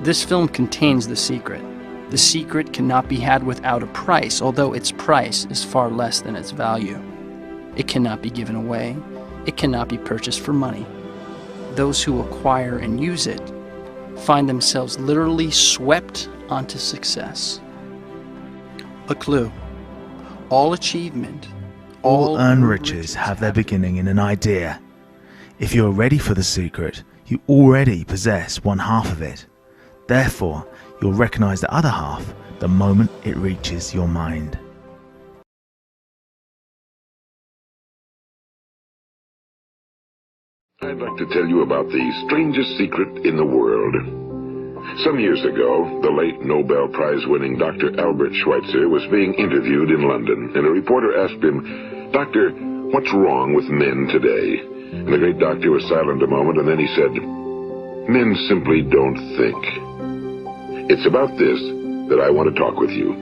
This film contains the secret. The secret cannot be had without a price, although its price is far less than its value. It cannot be given away. It cannot be purchased for money. Those who acquire and use it find themselves literally swept onto success. A clue. All achievement, all earned riches have their beginning in an idea. If you are ready for the secret, you already possess one half of it. Therefore, you'll recognize the other half the moment it reaches your mind. I'd like to tell you about the strangest secret in the world. Some years ago, the late Nobel Prize-winning Dr. Albert Schweitzer was being interviewed in London, and a reporter asked him, "Doctor, what's wrong with men today?" And the great doctor was silent a moment, and then he said, "Men simply don't think." It's about this that I want to talk with you.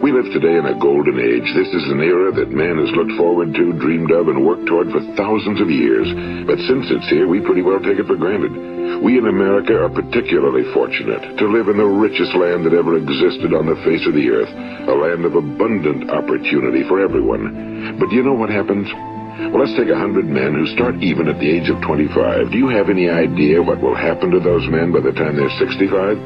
We live today in a golden age. This is an era that man has looked forward to, dreamed of, and worked toward for thousands of years. But since it's here, we pretty well take it for granted. We in America are particularly fortunate to live in the richest land that ever existed on the face of the earth, a land of abundant opportunity for everyone. But do you know what happens? Well, let's take 100 men who start even at the age of 25. Do you have any idea what will happen to those men by the time they're 65?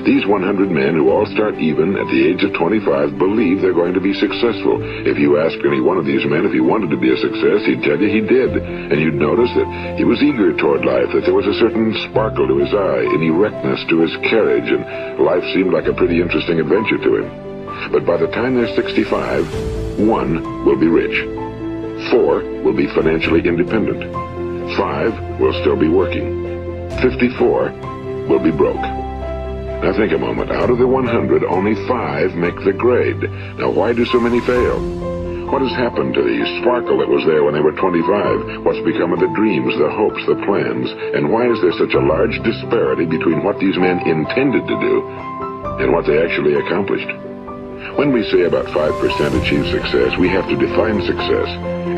These 100 men who all start even at the age of 25 believe they're going to be successful. If you ask any one of these men if he wanted to be a success, he'd tell you he did. And you'd notice that he was eager toward life, that there was a certain sparkle to his eye, an erectness to his carriage, and life seemed like a pretty interesting adventure to him. But by the time they're 65, 1 will be rich. 4 will be financially independent. 5 will still be working. 54 will be broke. Now think a moment. Out of the 100, only 5 make the grade. Now why do so many fail? What has happened to the sparkle that was there when they were 25? What's become of the dreams, the hopes, the plans? And why is there such a large disparity between what these men intended to do and what they actually accomplished? When we say about 5% achieve success, we have to define success.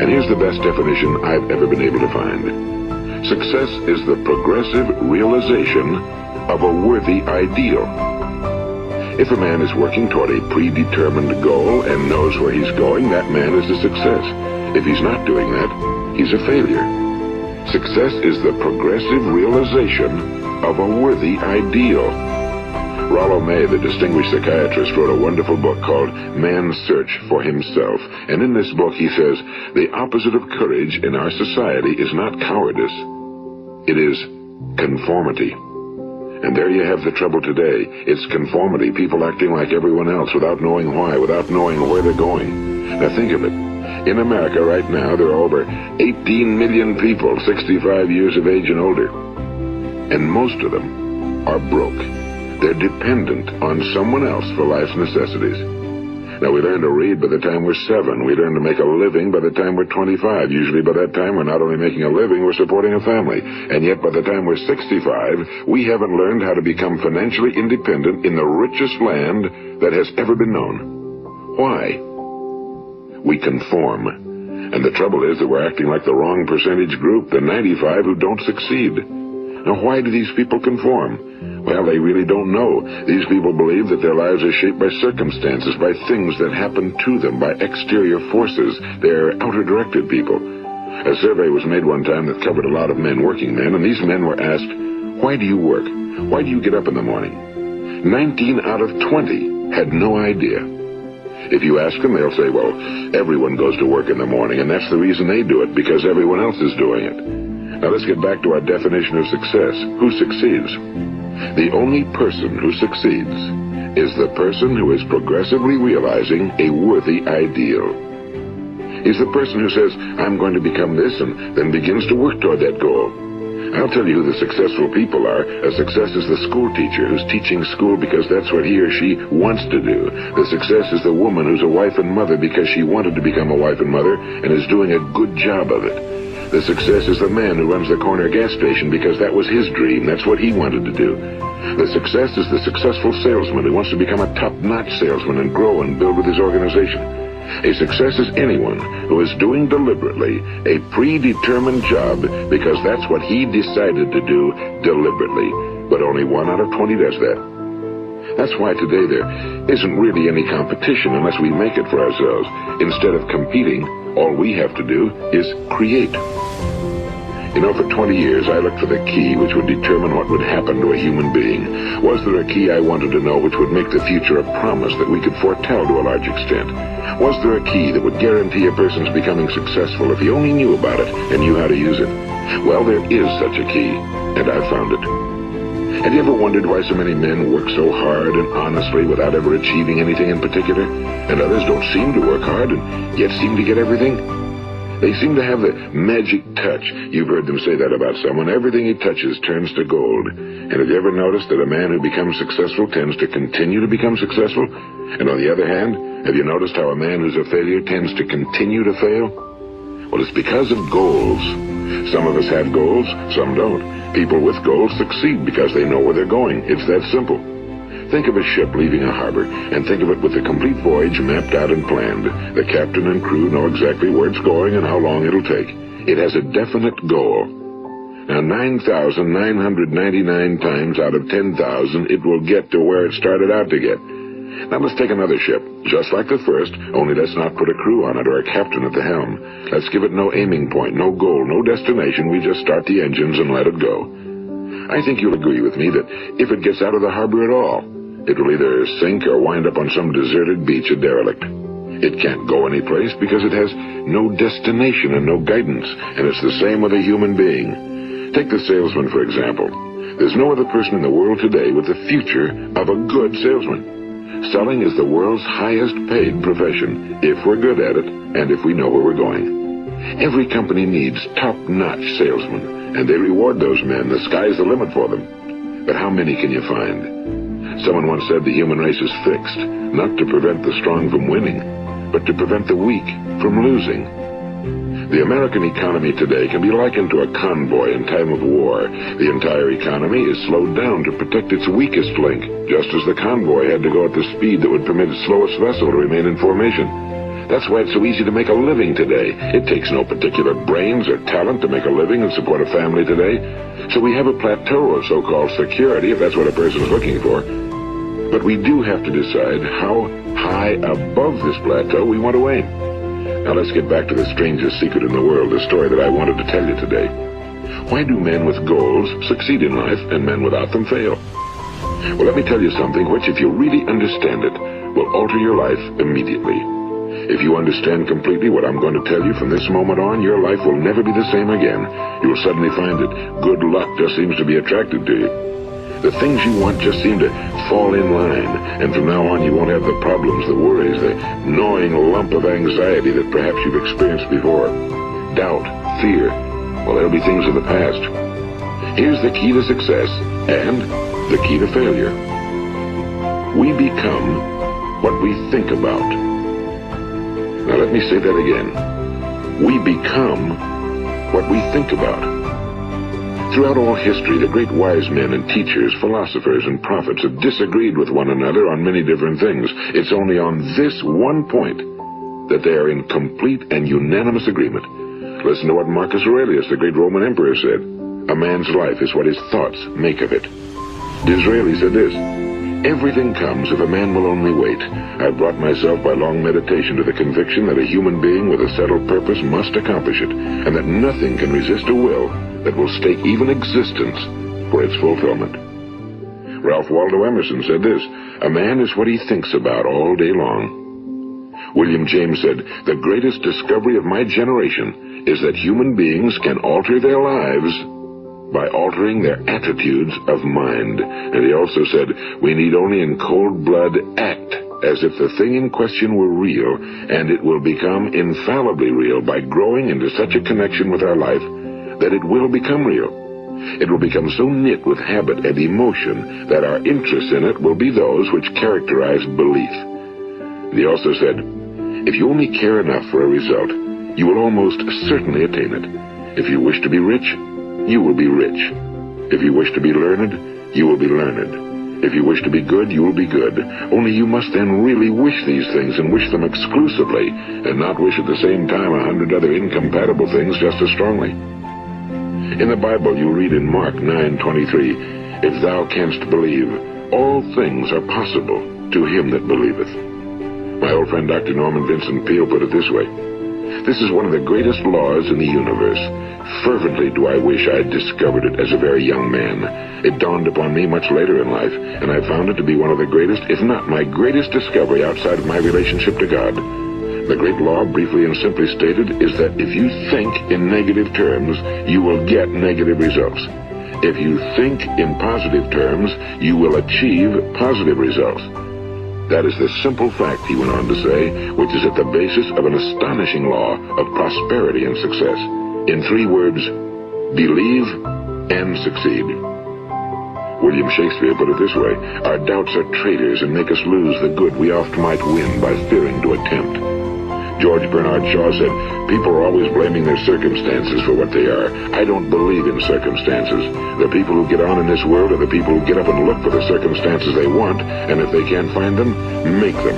And here's the best definition I've ever been able to find. Success is the progressive realization of a worthy ideal. If a man is working toward a predetermined goal and knows where he's going, that man is a success. If he's not doing that, he's a failure. Success is the progressive realization of a worthy ideal. Rollo May, the distinguished psychiatrist, wrote a wonderful book called Man's Search for Himself. And in this book he says, the opposite of courage in our society is not cowardice. It is conformity. And there you have the trouble today. It's conformity, people acting like everyone else without knowing why, without knowing where they're going. Now think of it. In America right now, there are over 18 million people 65 years of age and older. And most of them are broke. They're dependent on someone else for life's necessities. Now, we learn to read by the time we're 7. We learn to make a living by the time we're 25. Usually by that time, we're not only making a living, we're supporting a family. And yet by the time we're 65, we haven't learned how to become financially independent in the richest land that has ever been known. Why? We conform. And the trouble is that we're acting like the wrong percentage group, the 95 who don't succeed. Now, why do these people conform? Well, they really don't know. These people believe that their lives are shaped by circumstances, by things that happen to them, by exterior forces. They're outer-directed people. A survey was made one time that covered a lot of men, working men, and these men were asked, why do you work? Why do you get up in the morning? 19 out of 20 had no idea. If you ask them, they'll say, well, everyone goes to work in the morning, and that's the reason they do it, because everyone else is doing it. Now let's get back to our definition of success. Who succeeds? The only person who succeeds is the person who is progressively realizing a worthy ideal. He's the person who says, I'm going to become this, and then begins to work toward that goal. I'll tell you who the successful people are. A success is the school teacher who's teaching school because that's what he or she wants to do. The success is the woman who's a wife and mother because she wanted to become a wife and mother and is doing a good job of it. The success is the man who runs the corner gas station because that was his dream. That's what he wanted to do. The success is the successful salesman who wants to become a top-notch salesman and grow and build with his organization. A success is anyone who is doing deliberately a predetermined job because that's what he decided to do deliberately. but only 1 out of 20 does that. That's why today there isn't really any competition unless we make it for ourselves. Instead of competing, all we have to do is create. You know, for 20 years I looked for the key which would determine what would happen to a human being. Was there a key I wanted to know which would make the future a promise that we could foretell to a large extent? Was there a key that would guarantee a person's becoming successful if he only knew about it and knew how to use it? Well, there is such a key, and I've found it. Have you ever wondered why so many men work so hard and honestly without ever achieving anything in particular, and others don't seem to work hard and yet seem to get everything? They seem to have the magic touch. You've heard them say that about someone. Everything he touches turns to gold. And have you ever noticed that a man who becomes successful tends to continue to become successful? And on the other hand, have you noticed how a man who's a failure tends to continue to fail? Well, it's because of goals. Some of us have goals, some don't. People with goals succeed because they know where they're going. It's that simple. Think of a ship leaving a harbor, and think of it with the complete voyage mapped out and planned. The captain and crew know exactly where it's going and how long it'll take. It has a definite goal. Now, 9,999 times out of 10,000, it will get to where it started out to get. Now, let's take another ship, just like the first, only let's not put a crew on it or a captain at the helm. Let's give it no aiming point, no goal, no destination. We just start the engines and let it go. I think you'll agree with me that if it gets out of the harbor at all, it will either sink or wind up on some deserted beach, a derelict. It can't go anyplace because it has no destination and no guidance, and it's the same with a human being. Take the salesman, for example. There's no other person in the world today with the future of a good salesman. Selling is the world's highest paid profession, if we're good at it and if we know where we're going. Every company needs top-notch salesmen, and they reward those men. The sky's the limit for them. But how many can you find? Someone once said the human race is fixed, not to prevent the strong from winning, but to prevent the weak from losing. The American economy today can be likened to a convoy in time of war. The entire economy is slowed down to protect its weakest link, just as the convoy had to go at the speed that would permit its slowest vessel to remain in formation. That's why it's so easy to make a living today. It takes no particular brains or talent to make a living and support a family today. So we have a plateau of so-called security, if that's what a person is looking for. But we do have to decide how high above this plateau we want to aim. Now let's get back to the strangest secret in the world, the story that I wanted to tell you today. Why do men with goals succeed in life and men without them fail? Well, let me tell you something which, if you really understand it, will alter your life immediately. If you understand completely what I'm going to tell you from this moment on, your life will never be the same again. You'll suddenly find that good luck just seems to be attracted to you. The things you want just seem to fall in line, and from now on you won't have the problems, the worries, the gnawing lump of anxiety that perhaps you've experienced before. Doubt, fear, well, they'll be things of the past. Here's the key to success and the key to failure. We become what we think about. Now let me say that again. We become what we think about. Throughout all history, the great wise men and teachers, philosophers and prophets have disagreed with one another on many different things. It's only on this one point that they are in complete and unanimous agreement. Listen to what Marcus Aurelius, the great Roman emperor, said. A man's life is what his thoughts make of it. Disraeli said this: everything comes if a man will only wait. I've brought myself by long meditation to the conviction that a human being with a settled purpose must accomplish it, and that nothing can resist a will that will stake even existence for its fulfillment. Ralph Waldo Emerson said this: a man is what he thinks about all day long. William James said, the greatest discovery of my generation is that human beings can alter their lives by altering their attitudes of mind. And he also said, we need only in cold blood act as if the thing in question were real, and it will become infallibly real by growing into such a connection with our life that it will become real. It will become so knit with habit and emotion that our interest in it will be those which characterize belief. And he also said, if you only care enough for a result, you will almost certainly attain it. If you wish to be rich, you will be rich. If you wish to be learned, you will be learned. If you wish to be good, you will be good. Only you must then really wish these things, and wish them exclusively, and not wish at the same time 100 other incompatible things just as strongly. In the Bible, you read in Mark 9:23, If thou canst believe, all things are possible to him that believeth. My old friend Dr. Norman Vincent Peale put it this way: this is one of the greatest laws in the universe. Fervently do I wish I had discovered it as a very young man. It dawned upon me much later in life, and I found it to be one of the greatest, if not my greatest discovery outside of my relationship to God. The great law, briefly and simply stated, is that if you think in negative terms, you will get negative results. If you think in positive terms, you will achieve positive results. That is the simple fact, he went on to say, which is at the basis of an astonishing law of prosperity and success. In 3 words, believe and succeed. William Shakespeare put it this way: our doubts are traitors and make us lose the good we oft might win by fearing to attempt. George Bernard Shaw said, people are always blaming their circumstances for what they are. I don't believe in circumstances. The people who get on in this world are the people who get up and look for the circumstances they want, and if they can't find them, make them.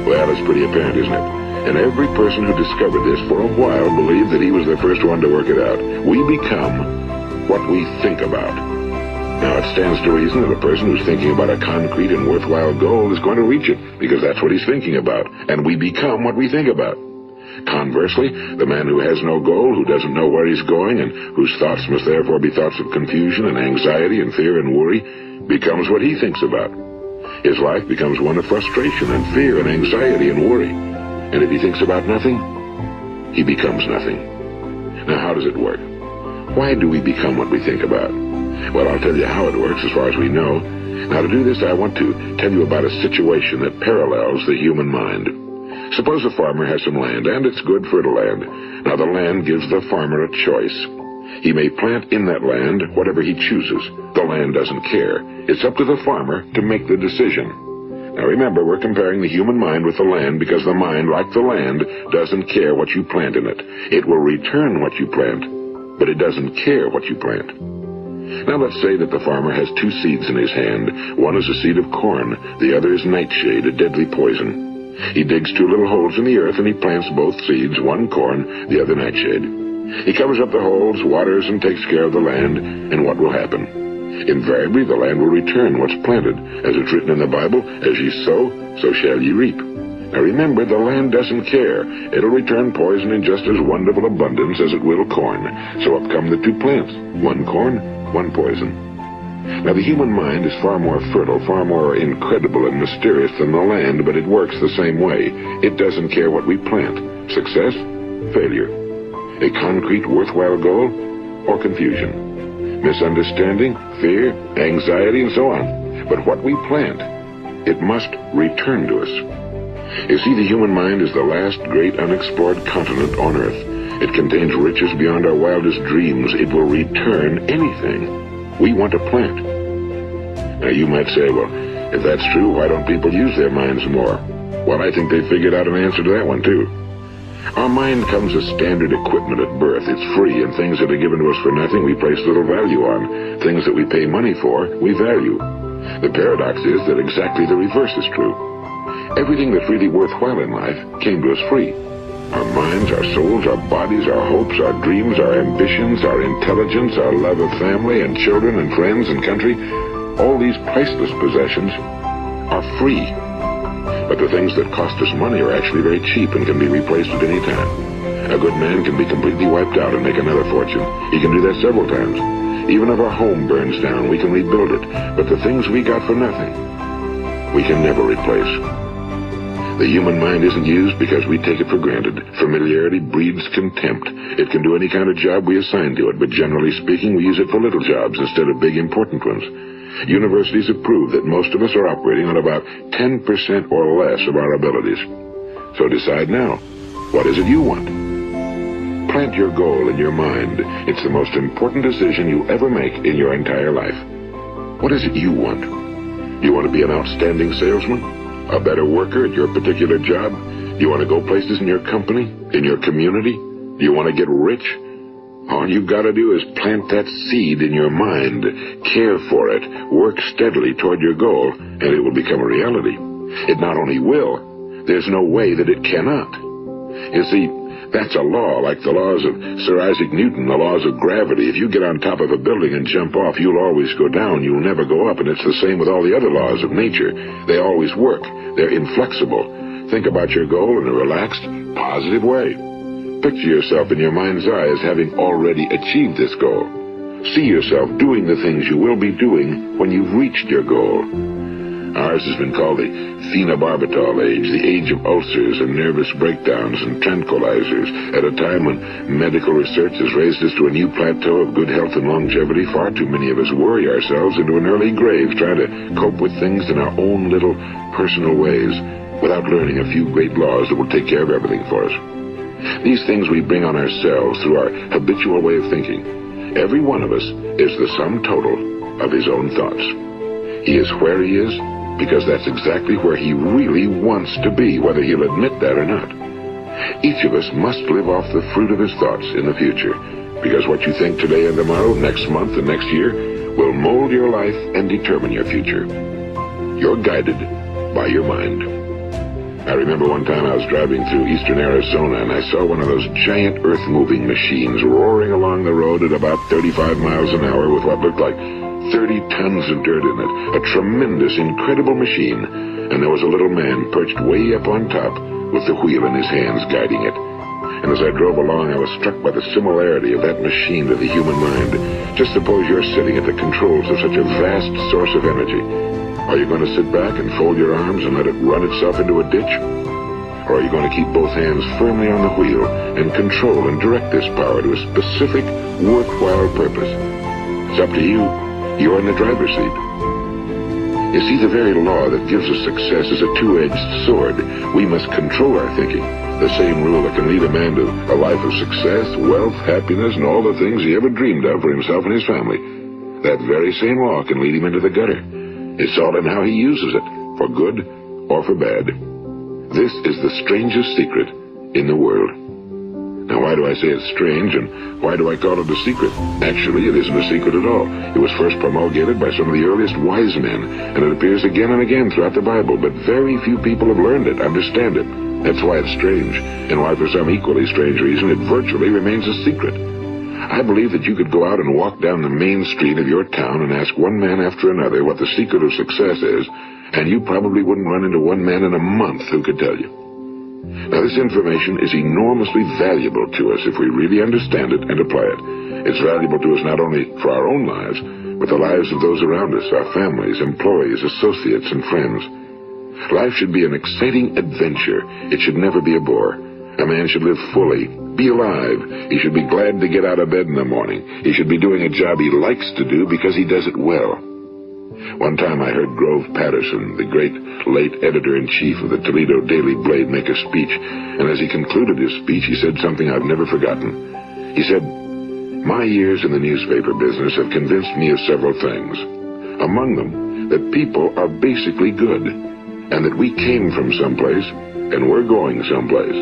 Well, it's pretty apparent, isn't it? And every person who discovered this for a while believed that he was the first one to work it out. We become what we think about. Now, it stands to reason that a person who's thinking about a concrete and worthwhile goal is going to reach it, because that's what he's thinking about, and we become what we think about. Conversely, the man who has no goal, who doesn't know where he's going, and whose thoughts must therefore be thoughts of confusion and anxiety and fear and worry, becomes what he thinks about. His life becomes one of frustration and fear and anxiety and worry. And if he thinks about nothing, he becomes nothing. Now, how does it work? Why do we become what we think about? Well, I'll tell you how it works as far as we know. Now, to do this, I want to tell you about a situation that parallels the human mind. Suppose a farmer has some land, and it's good fertile land. Now, the land gives the farmer a choice. He may plant in that land whatever he chooses. The land doesn't care. It's up to the farmer to make the decision. Now, remember, we're comparing the human mind with the land because the mind, like the land, doesn't care what you plant in it. It will return what you plant, but it doesn't care what you plant. Now let's say that the farmer has 2 seeds in his hand. One is a seed of corn, the other is nightshade, a deadly poison. He digs 2 little holes in the earth and he plants both seeds, one corn, the other nightshade. He covers up the holes, waters, and takes care of the land, and what will happen? Invariably, the land will return what's planted. As it's written in the Bible, as ye sow, so shall ye reap. Now remember, the land doesn't care. It'll return poison in just as wonderful abundance as it will corn. So up come the 2 plants, one corn, one poison. Now, the human mind is far more fertile, far more incredible and mysterious than the land, but it works the same way. It doesn't care what we plant. Success, failure. A concrete, worthwhile goal, or confusion. Misunderstanding, fear, anxiety, and so on. But what we plant, it must return to us. You see, the human mind is the last great unexplored continent on Earth. It contains riches beyond our wildest dreams. It will return anything we want to plant. Now, you might say, well, if that's true, why don't people use their minds more? Well, I think they figured out an answer to that one, too. Our mind comes as standard equipment at birth. It's free, and things that are given to us for nothing we place little value on. Things that we pay money for, we value. The paradox is that exactly the reverse is true. Everything that's really worthwhile in life came to us free. Our minds, our souls, our bodies, our hopes, our dreams, our ambitions, our intelligence, our love of family and children and friends and country, all these priceless possessions are free. But the things that cost us money are actually very cheap and can be replaced at any time. A good man can be completely wiped out and make another fortune. He can do that several times. Even if our home burns down, we can rebuild it. But the things we got for nothing, we can never replace. The human mind isn't used because we take it for granted. Familiarity breeds contempt. It can do any kind of job we assign to it, but generally speaking, we use it for little jobs instead of big, important ones. Universities have proved that most of us are operating on about 10% or less of our abilities. So decide now, what is it you want? Plant your goal in your mind. It's the most important decision you'll ever make in your entire life. What is it you want? You want to be an outstanding salesman? A better worker at your particular job? You want to go places in your company? In your community? Do you want to get rich? All you've got to do is plant that seed in your mind, care for it, work steadily toward your goal, and it will become a reality. It not only will, there's no way that it cannot. You see, That's a law, like the laws of Sir Isaac Newton, the laws of gravity. If you get on top of a building and jump off, you'll always go down. You'll never go up. And it's the same with all the other laws of nature. They always work. They're inflexible. Think about your goal in a relaxed, positive way. Picture yourself in your mind's eye as having already achieved this goal. See yourself doing the things you will be doing when you've reached your goal. Ours has been called the phenobarbital age, the age of ulcers and nervous breakdowns and tranquilizers. At a time when medical research has raised us to a new plateau of good health and longevity, far too many of us worry ourselves into an early grave trying to cope with things in our own little personal ways without learning a few great laws that will take care of everything for us. These things we bring on ourselves through our habitual way of thinking. Every one of us is the sum total of his own thoughts. He is where he is because that's exactly where he really wants to be, whether he'll admit that or not. Each of us must live off the fruit of his thoughts in the future, because what you think today and tomorrow, next month and next year, will mold your life and determine your future. You're guided by your mind. I remember one time I was driving through eastern Arizona and I saw one of those giant earth-moving machines roaring along the road at about 35 miles an hour with what looked like 30 tons of dirt in it. A tremendous, incredible machine. And there was a little man perched way up on top with the wheel in his hands guiding it. And as I drove along, I was struck by the similarity of that machine to the human mind. Just suppose you're sitting at the controls of such a vast source of energy. Are you going to sit back and fold your arms and let it run itself into a ditch? Or are you going to keep both hands firmly on the wheel and control and direct this power to a specific, worthwhile purpose? It's up to you. You're in the driver's seat. You see, the very law that gives us success is a two-edged sword. We must control our thinking. The same rule that can lead a man to a life of success, wealth, happiness, and all the things he ever dreamed of for himself and his family. That very same law can lead him into the gutter. It's all in how he uses it, for good or for bad. This is the strangest secret in the world. Now, why do I say it's strange, and why do I call it a secret? Actually, it isn't a secret at all. It was first promulgated by some of the earliest wise men, and it appears again and again throughout the Bible, but very few people have learned it, understand it. That's why it's strange, and why for some equally strange reason it virtually remains a secret. I believe that you could go out and walk down the main street of your town and ask one man after another what the secret of success is, and you probably wouldn't run into one man in a month who could tell you. Now, this information is enormously valuable to us if we really understand it and apply it. It's valuable to us not only for our own lives, but the lives of those around us, our families, employees, associates, and friends. Life should be an exciting adventure. It should never be a bore. A man should live fully, be alive. He should be glad to get out of bed in the morning. He should be doing a job he likes to do because he does it well. One time I heard Grove Patterson, the great late editor-in-chief of the Toledo Daily Blade, make a speech, and as he concluded his speech, he said something I've never forgotten. He said, "My years in the newspaper business have convinced me of several things. Among them, that people are basically good, and that we came from someplace, and we're going someplace.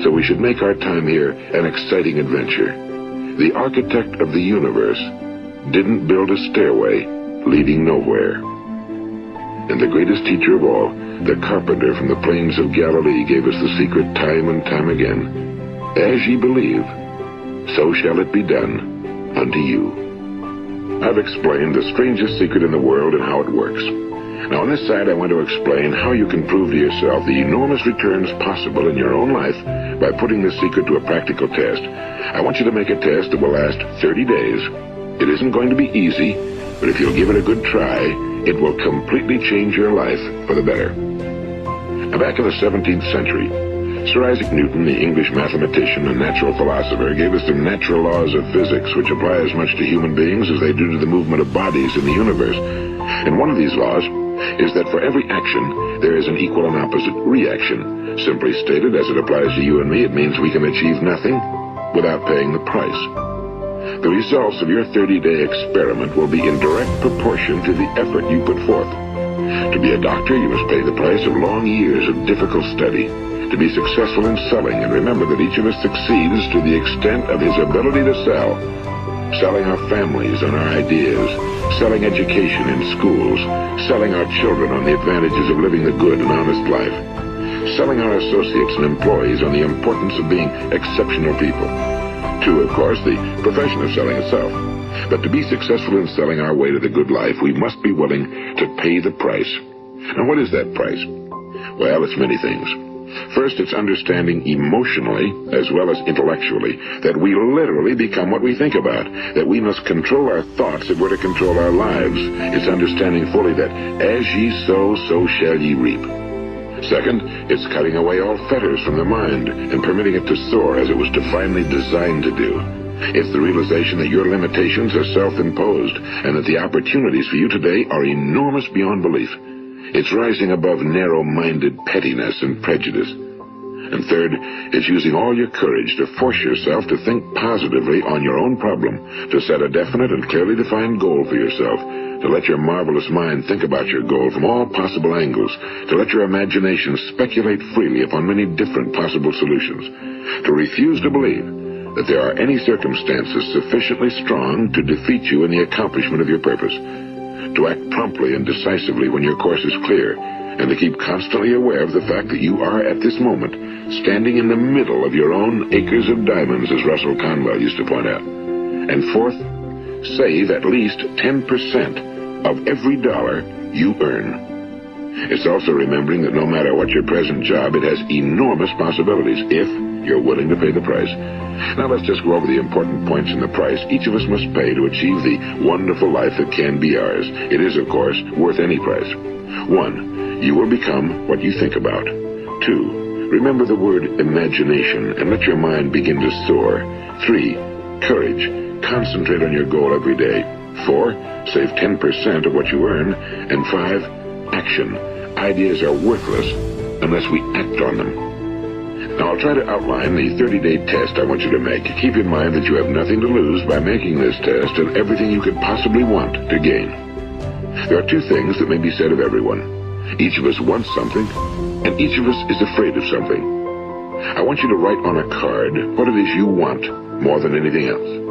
So we should make our time here an exciting adventure. The architect of the universe didn't build a stairway leading nowhere." And the greatest teacher of all, the carpenter from the plains of Galilee, gave us the secret time and time again. As ye believe, so shall it be done unto you. I've explained the strangest secret in the world and how it works. Now on this side I want to explain how you can prove to yourself the enormous returns possible in your own life by putting this secret to a practical test. I want you to make a test that will last 30 days. It isn't going to be easy, but if you'll give it a good try, it will completely change your life for the better. Now, back in the 17th century, Sir Isaac Newton, the English mathematician and natural philosopher, gave us the natural laws of physics, which apply as much to human beings as they do to the movement of bodies in the universe. And one of these laws is that for every action, there is an equal and opposite reaction. Simply stated, as it applies to you and me, it means we can achieve nothing without paying the price. The results of your 30-day experiment will be in direct proportion to the effort you put forth. To be a doctor, you must pay the price of long years of difficult study. To be successful in selling, and remember that each of us succeeds to the extent of his ability to sell. Selling our families on our ideas, selling education in schools, selling our children on the advantages of living the good and honest life. selling our associates and employees on the importance of being exceptional people. 2, of course, the profession of selling itself. But to be successful in selling our way to the good life, we must be willing to pay the price. Now, what is that price? Well, it's many things. First, it's understanding emotionally as well as intellectually that we literally become what we think about, that we must control our thoughts if we're to control our lives. It's understanding fully that as ye sow, so shall ye reap. Second, it's cutting away all fetters from the mind and permitting it to soar as it was divinely designed to do. It's the realization that your limitations are self-imposed and that the opportunities for you today are enormous beyond belief. It's rising above narrow-minded pettiness and prejudice. And third, it's using all your courage to force yourself to think positively on your own problem, to set a definite and clearly defined goal for yourself, to let your marvelous mind think about your goal from all possible angles, to let your imagination speculate freely upon many different possible solutions, to refuse to believe that there are any circumstances sufficiently strong to defeat you in the accomplishment of your purpose, to act promptly and decisively when your course is clear, and to keep constantly aware of the fact that you are at this moment standing in the middle of your own acres of diamonds, as Russell Conwell used to point out. And fourth, save at least 10% of every dollar you earn. It's also remembering that no matter what your present job, it has enormous possibilities if you're willing to pay the price. Now let's just go over the important points in the price each of us must pay to achieve the wonderful life that can be ours. It is, of course, worth any price. 1, you will become what you think about. 2, remember the word imagination and let your mind begin to soar. 3, courage. Concentrate on your goal every day. 4, save 10% of what you earn. And 5, action. Ideas are worthless unless we act on them. Now, I'll try to outline the 30-day test I want you to make. Keep in mind that you have nothing to lose by making this test and everything you could possibly want to gain. There are 2 things that may be said of everyone. Each of us wants something, and each of us is afraid of something. I want you to write on a card what it is you want more than anything else.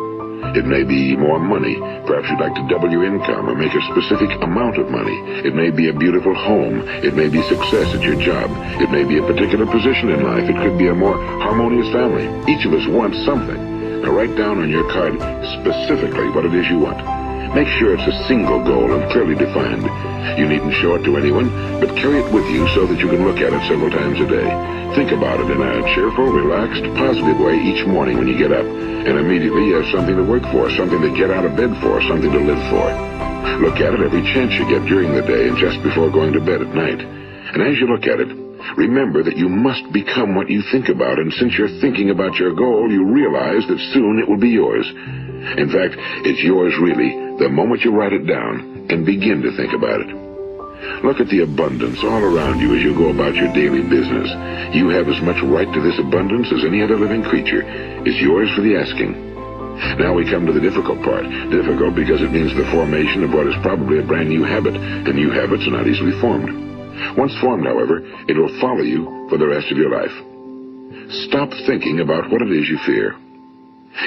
It may be more money. Perhaps you'd like to double your income or make a specific amount of money. It may be a beautiful home. It may be success at your job. It may be a particular position in life. It could be a more harmonious family. Each of us wants something. Now write down on your card specifically what it is you want. Make sure it's a single goal and clearly defined. You needn't show it to anyone, but carry it with you so that you can look at it several times a day. Think about it in a cheerful, relaxed, positive way each morning when you get up. And immediately you have something to work for, something to get out of bed for, something to live for. Look at it every chance you get during the day and just before going to bed at night. And as you look at it, remember that you must become what you think about, and since you're thinking about your goal, you realize that soon it will be yours. In fact, it's yours really the moment you write it down and begin to think about it. Look at the abundance all around you as you go about your daily business. You have as much right to this abundance as any other living creature. It's yours for the asking. Now we come to the difficult part. Difficult because it means the formation of what is probably a brand new habit, and new habits are not easily formed. Once formed, however, it will follow you for the rest of your life. Stop thinking about what it is you fear.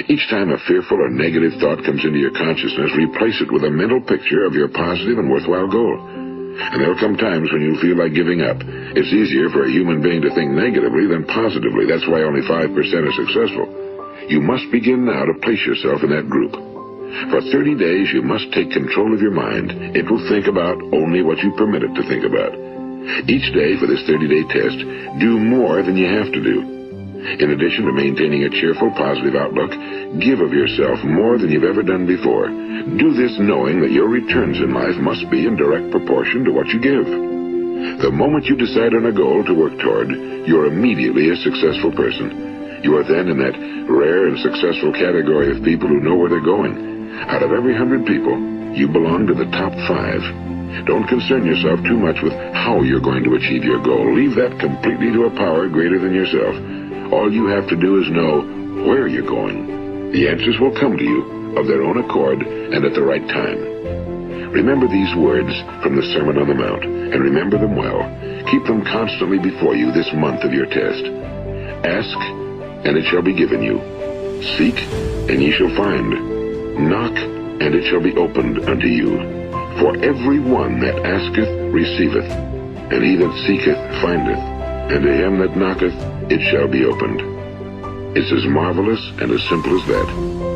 Each time a fearful or negative thought comes into your consciousness, replace it with a mental picture of your positive and worthwhile goal. And there'll come times when you'll feel like giving up. It's easier for a human being to think negatively than positively. That's why only 5% are successful. You must begin now to place yourself in that group. For 30 days, you must take control of your mind. It will think about only what you permit it to think about. Each day for this 30-day test, do more than you have to do. In addition to maintaining a cheerful, positive outlook, give of yourself more than you've ever done before. Do this knowing that your returns in life must be in direct proportion to what you give. The moment you decide on a goal to work toward, you're immediately a successful person. You are then in that rare and successful category of people who know where they're going. Out of every 100 people, you belong to the top 5. Don't concern yourself too much with how you're going to achieve your goal. Leave that completely to a power greater than yourself. All you have to do is know where you're going. The answers will come to you of their own accord and at the right time. Remember these words from the Sermon on the Mount, and remember them well. Keep them constantly before you this month of your test. Ask, and it shall be given you. Seek, and ye shall find. Knock, and it shall be opened unto you. For every one that asketh receiveth, and he that seeketh findeth. and to him that knocketh it shall be opened. It's as marvelous and as simple as that.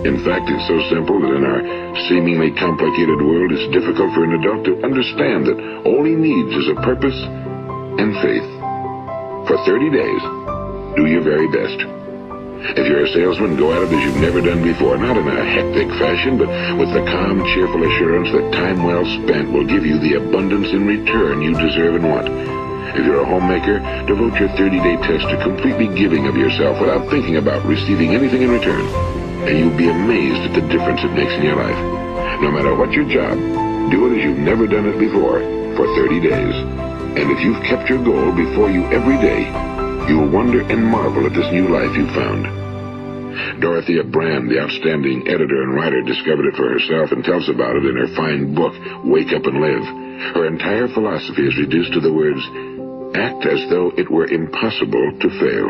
In fact, it's so simple that in our seemingly complicated world, it's difficult for an adult to understand that all he needs is a purpose and faith. For 30 days, do your very best. If you're a salesman, go at it as you've never done before, not in a hectic fashion, but with the calm, cheerful assurance that time well spent will give you the abundance in return you deserve and want. If you're a homemaker, devote your 30-day test to completely giving of yourself without thinking about receiving anything in return, and you'll be amazed at the difference it makes in your life. No matter what your job, do it as you've never done it before for 30 days. And if you've kept your goal before you every day, you'll wonder and marvel at this new life you've found. Dorothea Brand, the outstanding editor and writer, discovered it for herself and tells about it in her fine book, Wake Up and Live. Her entire philosophy is reduced to the words, act as though it were impossible to fail.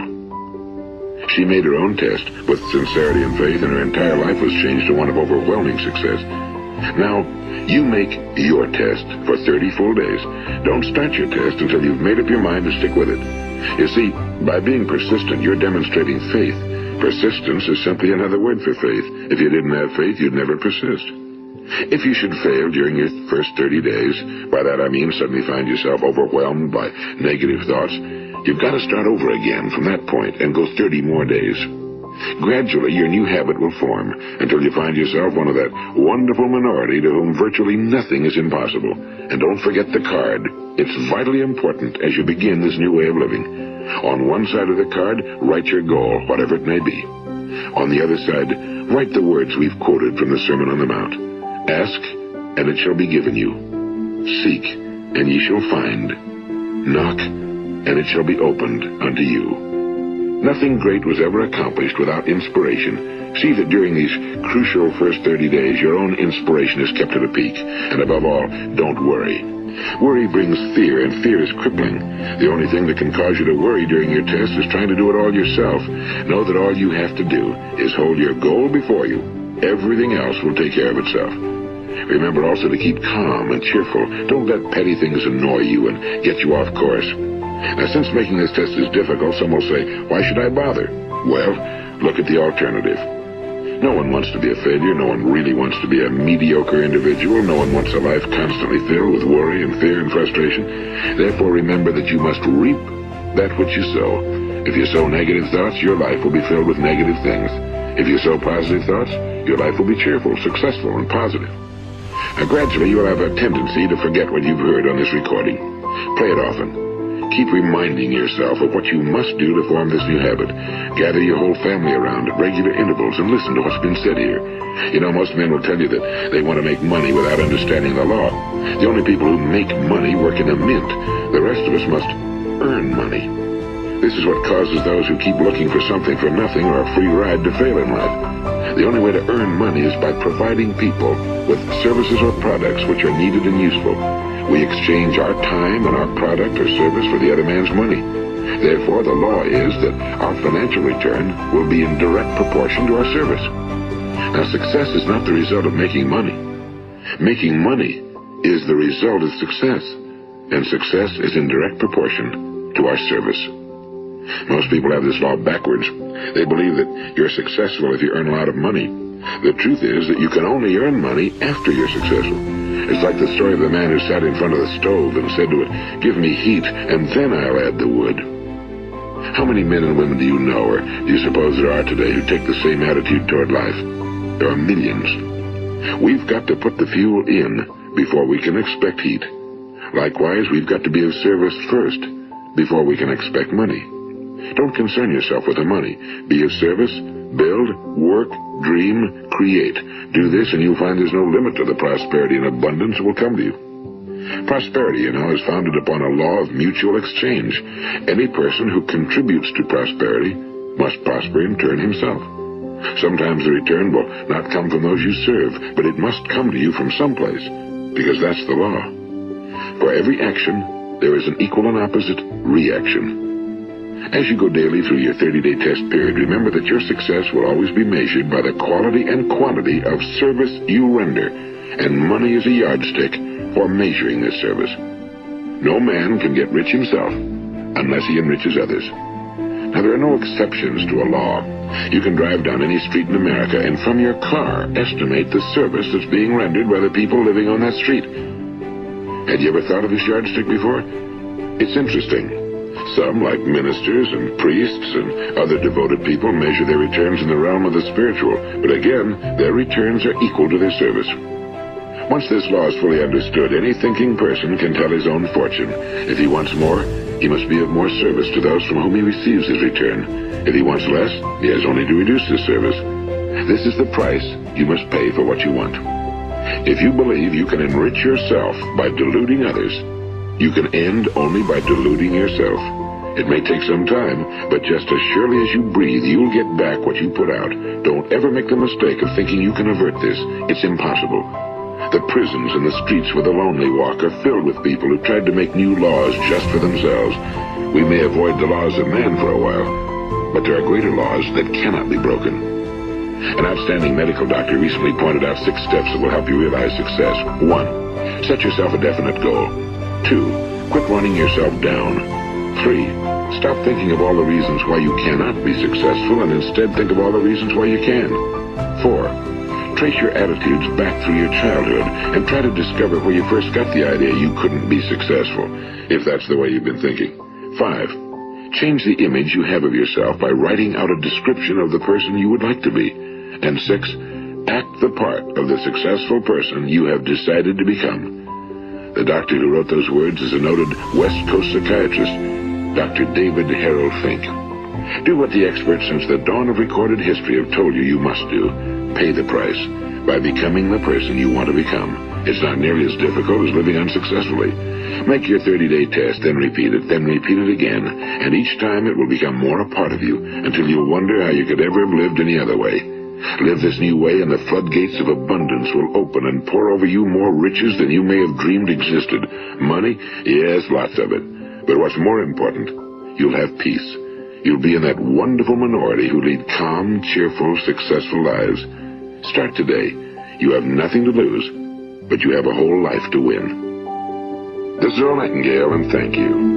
She made her own test with sincerity and faith, and her entire life was changed to one of overwhelming success. Now, you make your test for 30 full days. Don't start your test until you've made up your mind to stick with it. You see, by being persistent, you're demonstrating faith. Persistence is simply another word for faith. If you didn't have faith, you'd never persist. If you should fail during your first 30 days, by that I mean suddenly find yourself overwhelmed by negative thoughts, you've got to start over again from that point and go 30 more days. Gradually, your new habit will form until you find yourself one of that wonderful minority to whom virtually nothing is impossible. And don't forget the card. It's vitally important as you begin this new way of living. On one side of the card, write your goal, whatever it may be. On the other side, write the words we've quoted from the Sermon on the Mount. Ask, and it shall be given you. Seek, and ye shall find. Knock, and it shall be opened unto you. Nothing great was ever accomplished without inspiration. See that during these crucial first 30 days, your own inspiration is kept at a peak. And above all, don't worry. Worry brings fear, and fear is crippling. The only thing that can cause you to worry during your test is trying to do it all yourself. Know that all you have to do is hold your goal before you. Everything else will take care of itself. Remember also to keep calm and cheerful. Don't let petty things annoy you and get you off course. Now, since making this test is difficult, some will say, why should I bother? Well, look at the alternative. No one wants to be a failure. No one really wants to be a mediocre individual. No one wants a life constantly filled with worry and fear and frustration. Therefore, remember that you must reap that which you sow. If you sow negative thoughts, your life will be filled with negative things. If you sow positive thoughts, your life will be cheerful, successful, and positive. Now, gradually, you'll have a tendency to forget what you've heard on this recording. Play it often. Keep reminding yourself of what you must do to form this new habit. Gather your whole family around at regular intervals and listen to what's been said here. You know, most men will tell you that they want to make money without understanding the law. The only people who make money work in a mint. The rest of us must earn money. This is what causes those who keep looking for something for nothing or a free ride to fail in life. The only way to earn money is by providing people with services or products which are needed and useful. We exchange our time and our product or service for the other man's money. Therefore, the law is that our financial return will be in direct proportion to our service. Now, success is not the result of making money. Making money is the result of success, and success is in direct proportion to our service. Most people have this law backwards. They believe that you're successful if you earn a lot of money. The truth is that you can only earn money after you're successful. It's like the story of the man who sat in front of the stove and said to it, give me heat, and then I'll add the wood. How many men and women do you know, or do you suppose there are today, who take the same attitude toward life? There are millions. We've got to put the fuel in before we can expect heat. Likewise, we've got to be of service first before we can expect money. Don't concern yourself with the money. Be of service, build, work, dream, create. Do this and you'll find there's no limit to the prosperity and abundance that will come to you. Prosperity, is founded upon a law of mutual exchange. Any person who contributes to prosperity must prosper in turn himself. Sometimes the return will not come from those you serve, but it must come to you from someplace, because that's the law. For every action, there is an equal and opposite reaction. As you go daily through your 30-day test period, remember that your success will always be measured by the quality and quantity of service you render, and money is a yardstick for measuring this service. No man can get rich himself, unless he enriches others. Now, there are no exceptions to a law. You can drive down any street in America and from your car estimate the service that's being rendered by the people living on that street. Had you ever thought of this yardstick before? It's interesting. Some, like ministers and priests and other devoted people, measure their returns in the realm of the spiritual, but again, their returns are equal to their service. Once this law is fully understood, any thinking person can tell his own fortune. If he wants more, he must be of more service to those from whom he receives his return. If he wants less, he has only to reduce his service. This is the price you must pay for what you want. If you believe you can enrich yourself by deluding others, you can end only by deluding yourself. It may take some time, but just as surely as you breathe, you'll get back what you put out. Don't ever make the mistake of thinking you can avert this. It's impossible. The prisons and the streets where the lonely walk are filled with people who tried to make new laws just for themselves. We may avoid the laws of man for a while, but there are greater laws that cannot be broken. An outstanding medical doctor recently pointed out 6 steps that will help you realize success. 1. Set yourself a definite goal. 2. Quit running yourself down. 3. Stop thinking of all the reasons why you cannot be successful and instead think of all the reasons why you can. 4. Trace your attitudes back through your childhood and try to discover where you first got the idea you couldn't be successful, if that's the way you've been thinking. 5. Change the image you have of yourself by writing out a description of the person you would like to be. And 6. Act the part of the successful person you have decided to become. The doctor who wrote those words is a noted West Coast psychiatrist, Dr. David Harold Fink. Do what the experts since the dawn of recorded history have told you must do. Pay the price by becoming the person you want to become. It's not nearly as difficult as living unsuccessfully. Make your 30-day test, then repeat it again, and each time it will become more a part of you until you'll wonder how you could ever have lived any other way. Live this new way and the floodgates of abundance will open and pour over you more riches than you may have dreamed existed. Money? Yes, lots of it. But what's more important, you'll have peace. You'll be in that wonderful minority who lead calm, cheerful, successful lives. Start today. You have nothing to lose, but you have a whole life to win. This is Earl Nightingale, and thank you.